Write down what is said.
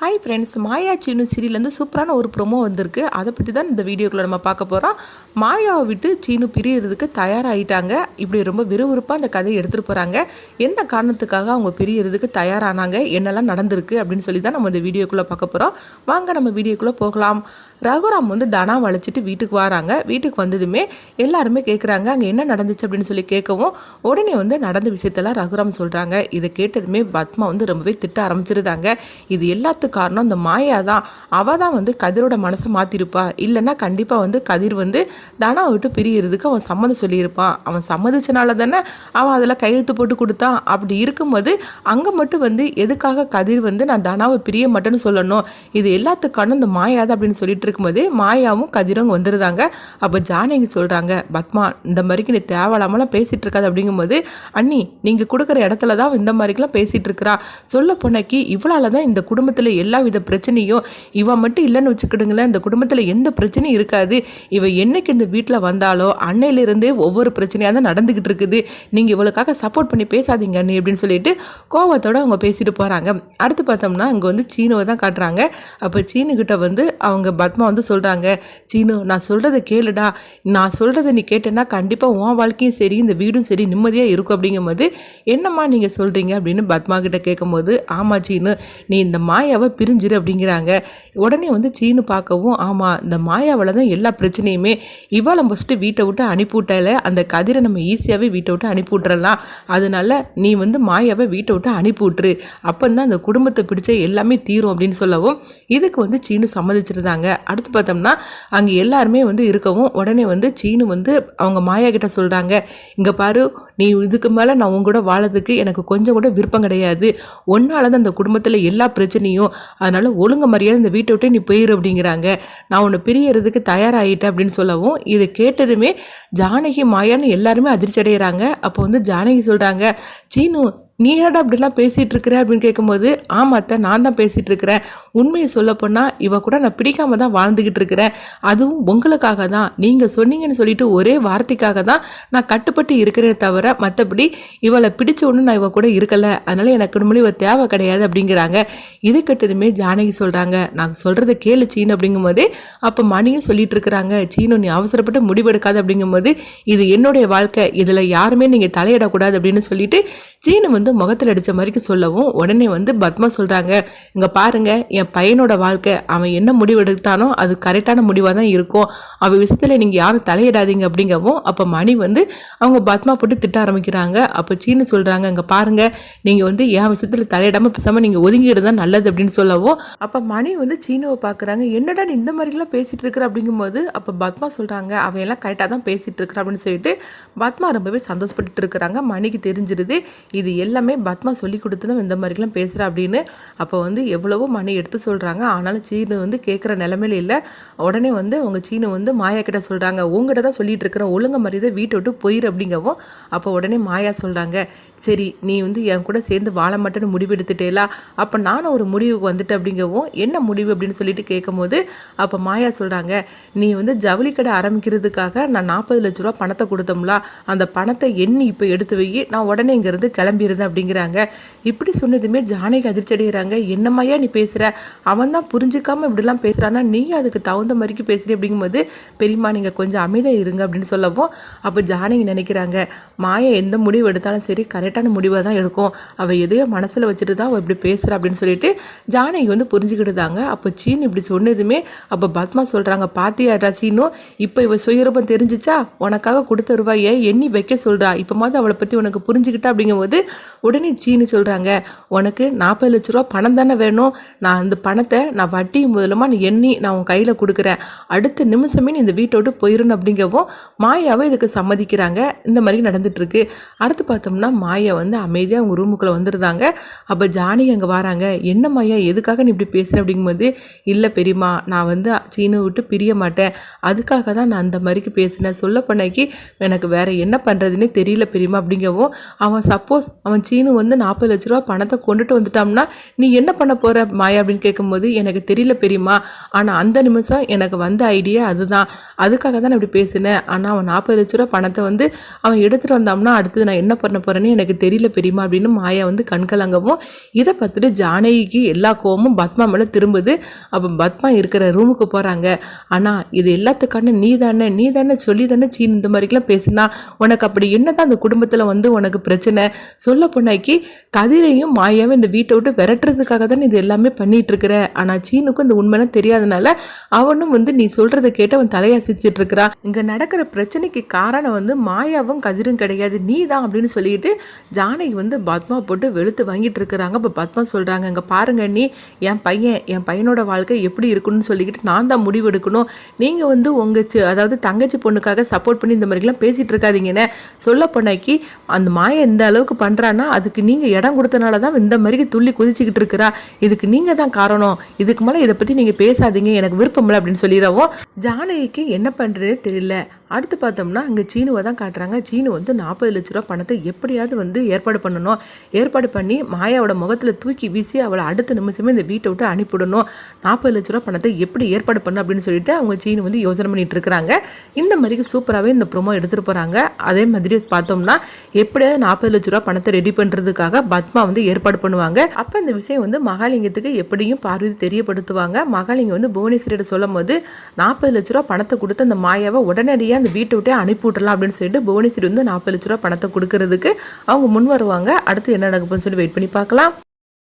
Hi friends, மாயா சீனு சீரியல்லேருந்து சூப்பரான ஒரு promo வந்திருக்கு. அதை பற்றி தான் இந்த வீடியோக்குள்ளே நம்ம பார்க்க போகிறோம். மாயாவை விட்டு சீனு பிரியறதுக்கு தயாராகிட்டாங்க. இப்படி ரொம்ப விறுவிறுப்பாக அந்த கதையை எடுத்துகிட்டு போகிறாங்க. என்ன காரணத்துக்காக அவங்க பிரியறதுக்கு தயாரானாங்க, என்னெல்லாம் நடந்திருக்கு அப்படின்னு சொல்லி தான் நம்ம இந்த வீடியோக்குள்ளே பார்க்க போகிறோம். வாங்க நம்ம வீடியோக்குள்ளே போகலாம். ரகுராம் தனாவை அழைச்சிட்டு வீட்டுக்கு வராங்க. வீட்டுக்கு வந்ததுமே எல்லாருமே கேட்குறாங்க அங்கே என்ன நடந்துச்சு அப்படின்னு சொல்லி கேட்கவும் உடனே நடந்த விஷயத்தெல்லாம் ரகுராம் சொல்கிறாங்க. இதை கேட்டதுமே பத்மா ரொம்பவே திட்ட ஆரம்பிச்சிருந்தாங்க. இது எல்லாத்துக்கும் காரணம் இந்த மாயா தான். அவள் தான் கதிரோட மனசை மாற்றிருப்பா. இல்லைன்னா கண்டிப்பாக கதிர் தனாவை விட்டு பிரியறதுக்கு அவன் சம்மதம் சொல்லியிருப்பான். அவன் சம்மதிச்சனால தானே அவன் அதில் கையெழுத்து போட்டு கொடுத்தான். அப்படி இருக்கும்போது அங்கே மட்டும் எதுக்காக கதிர் நான் தனாவை பிரிய மாட்டேன்னு சொல்லணும். இது எல்லாத்துக்கான இந்த மாயா தான் அப்படின்னு சொல்லிட்டு இருக்கும்போது மாயாவும் கதிரும் வந்துருந்தாங்க. அப்போ ஜானகி சொல்கிறாங்க, பத்மா இந்த மாதிரிக்கு நீ தேவையில்லாமலாம் பேசிகிட்டு இருக்காது அப்படிங்கும்போது, அண்ணி நீங்கள் கொடுக்குற இடத்துல தான் இந்த மாதிரிக்கெலாம் பேசிகிட்டு இருக்கிறா. சொல்ல போனாக்கி இவளால் தான் இந்த குடும்பத்தில் எல்லா வித பிரச்சனையும், இவ மட்டும் இல்லைன்னு வச்சுக்கிடுங்களேன், இந்த குடும்பத்தில் எந்த பிரச்சனையும் இருக்காது. இவ என்னைக்கு இந்த வீட்டில் வந்தாலோ அன்னையிலிருந்தே ஒவ்வொரு பிரச்சனையாக தான் நடந்துக்கிட்டு இருக்குது. நீங்கள் இவளுக்காக சப்போர்ட் பண்ணி பேசாதீங்க அண்ணி அப்படின்னு சொல்லிட்டு கோவத்தோடு அவங்க பேசிட்டு போகிறாங்க. அடுத்து பார்த்தோம்னா அங்கே சீனுவை தான் காட்டுறாங்க. அப்போ சீனுக்கிட்ட அவங்க பத்மா சொல்கிறாங்க, சீனு நான் சொல்கிறத கேளுடா, நான் சொல்கிறத நீ கேட்டேன்னா கண்டிப்பாக உன் வாழ்க்கையும் சரி இந்த வீடும் சரி நிம்மதியாக இருக்கும் அப்படிங்கும்போது, என்னம்மா நீங்கள் சொல்கிறீங்க அப்படின்னு பத்மா கிட்ட கேட்கும்போது, ஆமாம் சீனு நீ இந்த மாயாவை பிரிஞ்சிரு அப்படிங்கிறாங்க. உடனே சீனு பார்க்கவும், ஆமாம் இந்த மாயாவில் தான் எல்லா பிரச்சனையுமே, இவளை ஃபஸ்ட்டு வீட்டை விட்டு அனுப்பிவிட்டால அந்த கதிரை நம்ம ஈஸியாகவே வீட்டை விட்டு அனுப்பி விட்டுறலாம். அதனால நீ மாயாவை வீட்டை விட்டு அனுப்பி விட்டுரு, அப்போ தான் அந்த குடும்பத்தை பிடிச்ச எல்லாமே தீரும் அப்படின்னு சொல்லவும் இதுக்கு சீனு சம்மதிச்சிருந்தாங்க. அடுத்து பார்த்தோம்னா அங்கே எல்லாருமே இருக்கவும் உடனே சீனு அவங்க மாயா கிட்ட சொல்கிறாங்க, இங்கே பாரு நீ இதுக்கு மேலே நான் உங்க கூட வாழறதுக்கு எனக்கு கொஞ்சம் கூட விருப்பம் கிடையாது. ஒன்னால தான் அந்த குடும்பத்தில் எல்லா பிரச்சனையும், அதனால ஒழுங்கு மரியாதை இந்த வீட்டை விட்டு நீ போயிரு அப்படிங்கிறாங்க. நான் உன்னை பிரியறதுக்கு தயாராகிட்டேன் அப்படின்னு சொல்லவும் இதை கேட்டதுமே ஜானகி மாயான்னு எல்லாருமே அதிர்ச்சி அடைகிறாங்க. அப்போ ஜானகி சொல்கிறாங்க, சீனு நீ ஏடா அப்படிலாம் பேசிகிட்டு இருக்கிற அப்படின்னு கேட்கும்போது, ஆமாத்த நான் தான் பேசிகிட்டு இருக்கிறேன். உண்மையை சொல்லப்போனால் இவ கூட நான் பிடிக்காம தான் வாழ்ந்துக்கிட்டு இருக்கிறேன். அதுவும் உங்களுக்காக தான், நீங்கள் சொன்னீங்கன்னு சொல்லிட்டு ஒரே வார்த்தைக்காக தான் நான் கட்டுப்பட்டு இருக்கிறேன் தவிர மற்றபடி இவளை பிடிச்ச ஒன்று நான் இவ கூட இருக்கலை. அதனால் எனக்கு உண்மையிலே இவ தேவை கிடையாது அப்படிங்கிறாங்க. இது கெட்டதுமே ஜானகி சொல்கிறாங்க, நான் சொல்கிறத கேளு சீனு அப்படிங்கும்போது, அப்போ மணியும் சொல்லிட்டு இருக்கிறாங்க, சீனு நீ அவசரப்பட்டு முடிவெடுக்காது அப்படிங்கும்போது இது என்னுடைய வாழ்க்கை, இதில் யாருமே நீங்கள் தலையிடக்கூடாது அப்படின்னு சொல்லிட்டு சீனு முகத்தில் அடித்த மாதிரிக்கு சொல்லவும் உடனே பத்மா சொல்கிறாங்க, இங்கே பாருங்க என் பையனோட வாழ்க்கை, அவன் என்ன முடிவு எடுத்தானோ அது கரெக்டான முடிவாக தான் இருக்கும். அவன் விஷயத்தில் நீங்கள் யாரும் தலையிடாதீங்க அப்படிங்கவும் அப்போ மணி அவங்க பத்மா போட்டு திட்ட ஆரம்பிக்கிறாங்க. அப்போ சீனு சொல்கிறாங்க, இங்கே பாருங்க நீங்கள் என் விஷயத்தில் தலையிடாமல் பேசாமல் நீங்கள் ஒதுங்கிட்டு தான் நல்லது அப்படின்னு சொல்லவும் அப்போ மணி சீனுவை பார்க்குறாங்க, என்னடா நீ இந்த மாதிரிலாம் பேசிகிட்டு இருக்கிற அப்படிங்கும்போது அப்போ பத்மா சொல்கிறாங்க, அவையெல்லாம் கரெக்டாக தான் பேசிகிட்டு இருக்கிற அப்படின்னு சொல்லிட்டு பத்மா ரொம்பவே சந்தோஷப்பட்டு இருக்கிறாங்க. மணிக்கு தெரிஞ்சிருது இது எல்லாமே பத்மா சொல்லி கொடுத்து தான் இந்த மாதிரிலாம் பேசுகிறா அப்படின்னு. அப்போ எவ்வளவோ மணி எடுத்து சொல்கிறாங்க. ஆனாலும் சீனு கேட்குற நிலமையில இல்லை. உடனே அவங்க சீனு மாயா கிட்ட சொல்கிறாங்க, உங்ககிட்ட தான் சொல்லிட்டு இருக்கிற ஒழுங்கு மரியாதை வீட்டை விட்டு போயிரு அப்படிங்கவும் அப்போ உடனே மாயா சொல்கிறாங்க, சரி நீ என் கூட சேர்ந்து வாழ மாட்டேன்னு முடிவு எடுத்துட்டேலா, அப்போ நானும் ஒரு முடிவுக்கு வந்துட்டேன் அப்படிங்கவும் என்ன முடிவு அப்படின்னு சொல்லிட்டு கேட்கும்போது அப்போ மாயா சொல்கிறாங்க, நீ ஜவுளி கடை ஆரம்பிக்கிறதுக்காக நான் 40 லட்ச ரூபா பணத்தை கொடுத்தோம்ல, அந்த பணத்தை எண்ணி இப்போ எடுத்து வை, நான் உடனே இங்கேருந்து கிளம்பிடுறேன் அப்படிங்கிறாங்க. இப்படி சொன்னதுமே ஜானகி அதிர்ச்சி அடைகிறாங்க, என்னம்மையா நீ பேசுகிற, அவன் தான் புரிஞ்சிக்காமல் இப்படிலாம் பேசுகிறான்னா நீயும் அதுக்கு தகுந்த மாதிரிக்கு பேசுகிறீ அப்படிங்கும்போது, பெரியம்மா நீங்கள் கொஞ்சம் அமைதியாக இருங்க அப்படின்னு சொல்லவும் அப்போ ஜானகி நினைக்கிறாங்க, மாயா எந்த முடிவு எடுத்தாலும் சரி கரெக்டான முடிவாக தான் எடுக்கும், அவள் எதையோ மனசில் வச்சுட்டு தான் அவள் இப்படி பேசுகிறா அப்படின்னு சொல்லிட்டு ஜானகி புரிஞ்சுக்கிட்டுதாங்க. அப்போ சீனு இப்படி சொன்னதுமே அப்போ பத்மா சொல்கிறாங்க, பாத்தியாடா சீனு இப்போ இவ சுயரூபம் தெரிஞ்சிச்சா, உனக்காக கொடுத்த ரூபாயை எண்ணி வைக்க சொல்கிறா, இப்போ மாதிரி அவளை பற்றி உனக்கு புரிஞ்சுக்கிட்டா அப்படிங்கும்போது உடனே சீனு சொல்கிறாங்க, உனக்கு 40 லட்ச ரூபா பணம் தானே வேணும், நான் அந்த பணத்தை நான் வட்டி முதலமாக நீ எண்ணி நான் உன் கையில் கொடுக்குறேன், அடுத்த நிமிஷமே நீ இந்த வீட்டை விட்டு போயிடணும் அப்படிங்கவும் மாயாவை இதுக்கு சம்மதிக்கிறாங்க. இந்த மாதிரி நடந்துட்டுருக்கு. அடுத்து பார்த்தோம்னா மாயா அமைதியாக அவங்க ரூமுக்குள்ளே வந்துருந்தாங்க. அப்போ ஜானகி அங்கே வராங்க, என்ன மாயா எதுக்காக நீ இப்படி பேசுகிற அப்படிங்கும்போது, இல்லை பெரியம்மா நான் சீனு விட்டு பிரிய மாட்டேன், அதுக்காக தான் நான் அந்த மாதிரிக்கு பேசினேன், சொல்ல பண்ணாக்கி எனக்கு வேறு என்ன பண்ணுறதுன்னே தெரியல பெரியம்மா அப்படிங்கவும் அவன் சப்போஸ் அவன் சீனு வந்து 40 லட்ச ரூபா பணத்தை கொண்டுட்டு வந்துட்டோம்னா நீ என்ன பண்ண போகிற மாயா அப்படின்னு கேட்கும்போது எனக்கு தெரியல பெரியம்மா, ஆனால் அந்த நிமிஷம் எனக்கு வந்த ஐடியா அதுதான், அதுக்காக தான் நான் இப்படி பேசினேன். ஆனால் அவன் 40 லட்ச ரூபா பணத்தை வந்து அவன் எடுத்துகிட்டு வந்தோம்னா அடுத்தது நான் என்ன பண்ண போகிறேன்னு எனக்கு தெரியல பெரியம்மா அப்படின்னு மாயா வந்து கண்கலங்கவும், இதை பார்த்துட்டு ஜானகிக்கு எல்லா கோவமும் பத்மா மேலே திரும்புது. அப்போ பத்மா இருக்கிற ரூமுக்கு போகிறாங்க. ஆனால் இது எல்லாத்துக்கான நீ தானே சொல்லி தானே சீன் இந்த மாதிரிலாம் பேசினா, உனக்கு அப்படி என்னதான் அந்த குடும்பத்தில் வந்து உனக்கு பிரச்சனை? சொல்ல போனாக்கி கதிரையும் மாயாவும் இந்த வீட்டை விட்டு விரட்டுறதுக்காக தான் இது எல்லாமே பண்ணிட்டு இருக்கிற. ஆனால் சீனுக்கும் இந்த உண்மைலாம் தெரியாதனால அவனும் வந்து நீ சொல்றதை கேட்டு அவன் தலையசிச்சுட்டு இருக்கிறான். இங்க நடக்கிற பிரச்சனைக்கு காரணம் வந்து மாயாவும் கதிரும் கிடையாது, நீ தான் அப்படின்னு சொல்லிட்டு ஜானகி வந்து பத்மா போட்டு வெளுத்து வாங்கிட்டு இருக்கிறாங்க. இப்போ பத்மா சொல்றாங்க, இங்க பாருங்க நீ என் பையனோட வாழ்க்கை எப்படி இருக்குன்னு சொல்லிக்கிட்டு நான் தான் முடிவு எடுக்கணும். நீங்க வந்து உங்க அதாவது தங்கச்சி பொண்ணுக்காக சப்போர்ட் பண்ணி இந்த மாதிரிலாம் பேசிட்டு இருக்காதீங்கன்னு. சொல்ல போனாக்கி அந்த மாயா இந்த அளவுக்கு பண்றான்னா அதுக்கு நீங்க இடம் கொடுத்தனால தான் இந்த மாதிரி துள்ளி குதிச்சுக்கிட்டு இருக்கிறா. இதுக்கு நீங்க தான் காரணம். இதுக்கு மேலே இதை பத்தி நீங்க பேசாதீங்க, எனக்கு விருப்பம் இல்லை அப்படின்னு சொல்லிடுறோம். ஜானகிக்கு என்ன பண்றதே தெரியல. அடுத்து பார்த்தோம்னா அங்கே சீனுவை தான் காட்டுறாங்க. சீனு வந்து 40 லட்ச ரூபா பணத்தை எப்படியாவது வந்து ஏற்பாடு பண்ணணும். ஏற்பாடு பண்ணி மாயாவோட முகத்தில் தூக்கி வீசி அவளை அடுத்த நிமிஷமே இந்த வீட்டை விட்டு அனுப்பிவிடணும். 40 லட்ச ரூபா பணத்தை எப்படி ஏற்பாடு பண்ணணும் அப்படின்னு சொல்லிட்டு அவங்க சீனு வந்து யோசனை பண்ணிட்டு இருக்கிறாங்க. இந்த மாதிரி சூப்பராகவே இந்த ப்ரோமோ எடுத்துகிட்டு போகிறாங்க. அதே மாதிரி பார்த்தோம்னா எப்படியாவது 40 லட்ச ரூபா பணத்தை ரெடி பண்ணுறதுக்காக பத்மா வந்து ஏற்பாடு பண்ணுவாங்க. அப்போ இந்த விஷயம் வந்து மகாலிங்கத்துக்கு எப்படியும் பார்வதி தெரியப்படுத்துவாங்க. மகாலிங்கம் வந்து புவனேஸ்வரியிட சொல்லும் போது 40 லட்ச ரூபா பணத்தை கொடுத்து அந்த மாயாவை உடனடியாக அந்த வீட்டை விட்டே அனுப்பி விட்டுலாம் அப்படின்னு சொல்லிட்டு புவனேஸ்வரி வந்து 40 லட்ச ரூபா பணத்தை கொடுக்கறதுக்கு அவங்க முன் வருவாங்க. அடுத்து என்ன நடக்குதுன்னு சொல்லி வெயிட் பண்ணி பார்க்கலாம்.